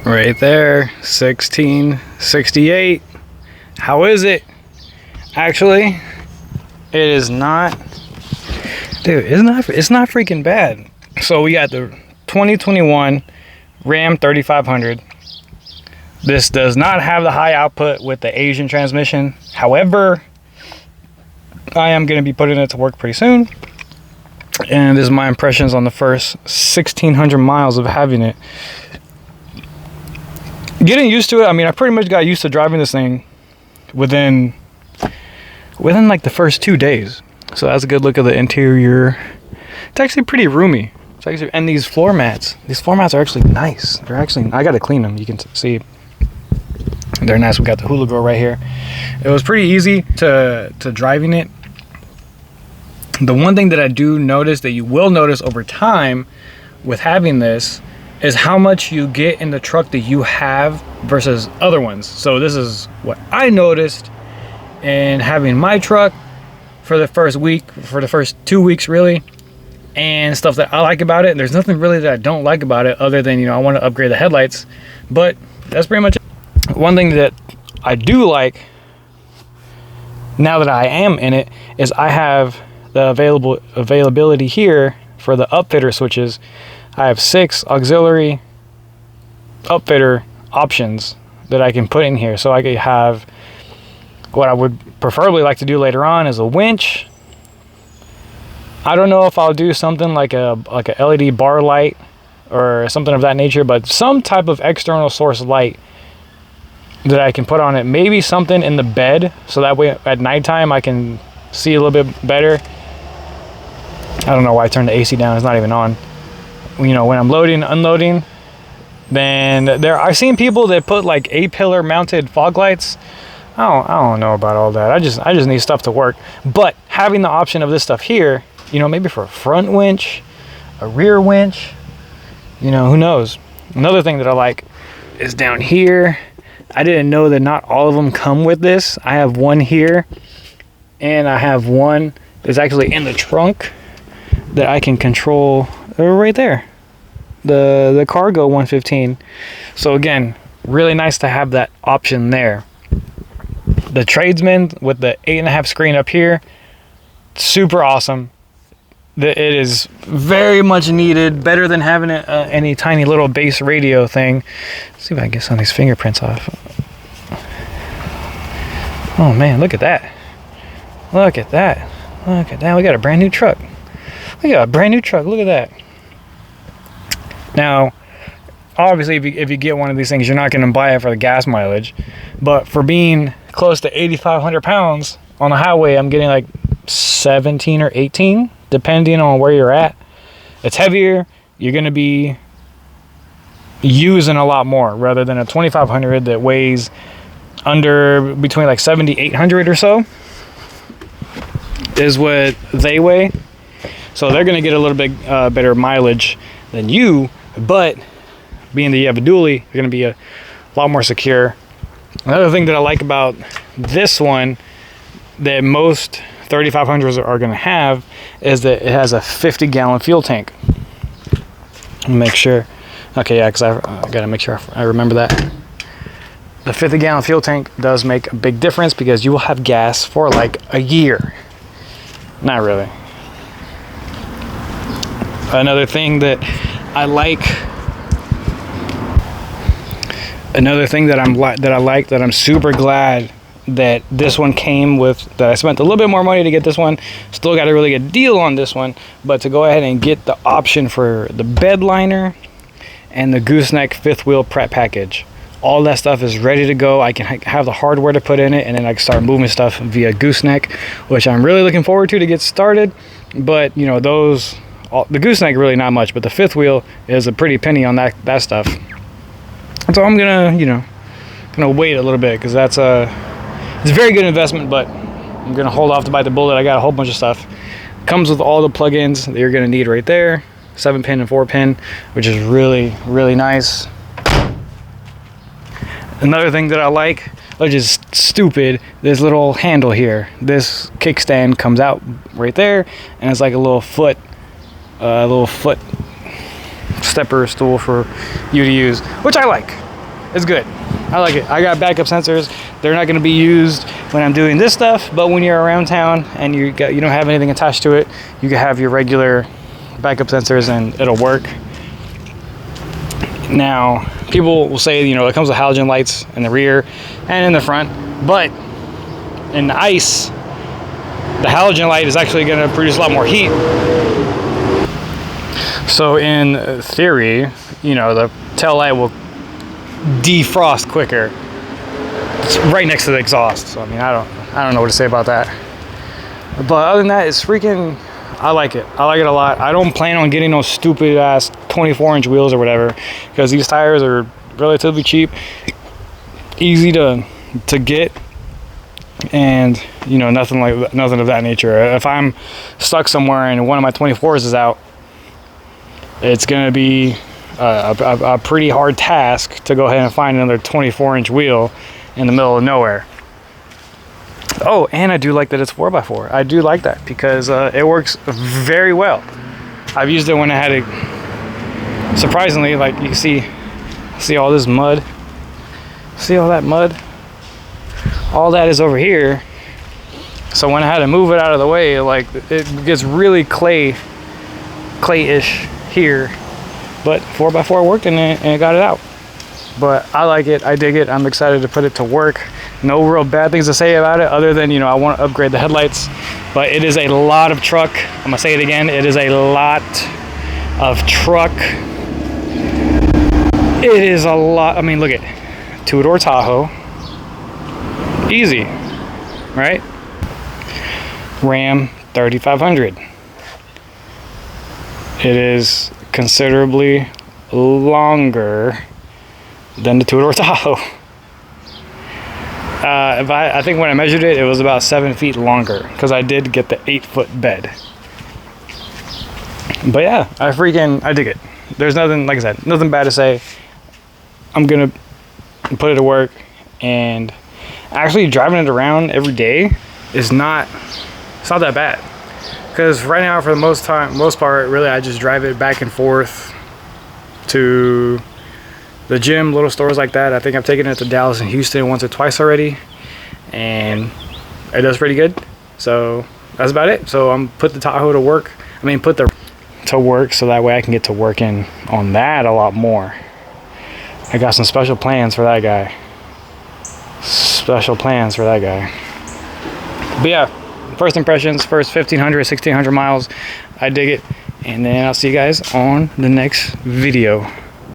Right there, 1668. How is it? Actually, it is not, dude, it's not freaking bad. So we got the 2021 Ram 3500. This does not have the high output with the Asian transmission. However, I am going to be putting it to work pretty soon. And this is my impressions on the first 1,600 miles of having it. Getting used to it, I mean, I pretty much got used to driving this thing within like the first 2 days. So that's a good look at the interior. It's actually pretty roomy. It's actually, and these floor mats are actually nice. They're actually, I got to clean them. You can see they're nice. We got the hula girl right here. It was pretty easy to driving it. The one thing that I do notice, that you will notice over time with having this, is how much you get in the truck that you have versus other ones. So this is what I noticed in having my truck for the first week, for the first 2 weeks really, and stuff that I like about it. There's nothing really that I don't like about it other than, you know, I want to upgrade the headlights, but that's pretty much it. One thing that I do like now that I am in it is I have the availability here for the upfitter switches. I have 6 auxiliary upfitter options that I can put in here. So I could have, what I would preferably like to do later on is a winch. I don't know if I'll do something like a LED bar light or something of that nature, but some type of external source light that I can put on it. Maybe something in the bed, so that way at nighttime I can see a little bit better. I don't know why I turned the AC down. It's not even on. You know, when I'm loading, unloading, then I've seen people that put like A-pillar mounted fog lights. I don't know about all that. I just need stuff to work. But having the option of this stuff here, you know, maybe for a front winch, a rear winch, you know, who knows. Another thing that I like is down here. I didn't know that not all of them come with this. I have one here, and I have one that's actually in the trunk that I can control right there, the cargo 115. So again, really nice to have that option there. The Tradesman with the 8.5 screen up here, super awesome. It is very much needed, better than having any tiny little base radio thing. Let's see if I can get some of these fingerprints off. Oh man, look at that. Look at that. Look at that. We got a brand new truck. We got a brand new truck. Look at that. Now, obviously, if you get one of these things, you're not going to buy it for the gas mileage. But for being close to 8,500 pounds on the highway, I'm getting like 17 or 18, depending on where you're at. It's heavier. You're going to be using a lot more rather than a 2,500 that weighs under between like 7,800 or so is what they weigh. So they're going to get a little bit better mileage than you, but being that you have a dually, you're going to be a lot more secure. Another thing that I like about this one that most 3500s are going to have is that it has a 50-gallon fuel tank. Make sure. Okay, yeah, because I got to make sure I remember that. The 50-gallon fuel tank does make a big difference because you will have gas for like a year. Not really. Another thing that I like, that I'm super glad that this one came with, that I spent a little bit more money to get this one. Still got a really good deal on this one, but to go ahead and get the option for the bed liner and the gooseneck 5th wheel prep package. All that stuff is ready to go. I can have the hardware to put in it, and then I can start moving stuff via gooseneck, which I'm really looking forward to get started. But you know, the gooseneck really not much, but the 5th wheel is a pretty penny on that stuff. So I'm gonna wait a little bit because it's a very good investment, but I'm gonna hold off to bite the bullet. I got a whole bunch of stuff. Comes with all the plugins that you're gonna need right there, 7-pin and 4-pin, which is really, really nice. Another thing that I like, which is stupid, this little handle here. This kickstand comes out right there, and it's like a little foot stepper stool for you to use, which I like. it's good. I like it. I got backup sensors. They're not going to be used when I'm doing this stuff, but when you're around town and you don't have anything attached to it, you can have your regular backup sensors and it'll work. Now, people will say, it comes with halogen lights in the rear and in the front, but in the ice, the halogen light is actually going to produce a lot more heat. So in theory, the tail light will defrost quicker. It's right next to the exhaust. So I mean, I don't know what to say about that. But other than that, it's freaking, I like it. I like it a lot. I don't plan on getting those stupid ass 24-inch wheels or whatever, because these tires are relatively cheap, easy to get, and nothing of that nature. If I'm stuck somewhere and one of my 24s is out, it's gonna be a pretty hard task to go ahead and find another 24-inch wheel in the middle of nowhere. Oh, and I do like that it's 4x4. I do like that because it works very well. I've used it when I had it. Surprisingly, like you can see all this mud. See all that mud? All that is over here. So when I had to move it out of the way, like it gets really clayish here. But 4x4 worked and it got it out. But I like it. I dig it. I'm excited to put it to work. No real bad things to say about it other than, I want to upgrade the headlights. But it is a lot of truck. I'm going to say it again. It is a lot of truck. It is a lot. I mean, look at two-door Tahoe. Easy, right? Ram 3500. It is considerably longer than the two-door Tahoe. I think when I measured it, it was about 7 feet longer because I did get the 8-foot bed. But yeah, I dig it. There's nothing, like I said, nothing bad to say. I'm gonna put it to work, and actually driving it around every day is not that bad. Because right now, for the most part, really, I just drive it back and forth to the gym, little stores like that. I think I've taken it to Dallas and Houston once or twice already, and it does pretty good. So that's about it. So I'm put the Tahoe to work. To work so that way I can get to working on that a lot more. I got some special plans for that guy. But yeah, first impressions, first 1,500, 1,600 miles. I dig it. And then I'll see you guys on the next video.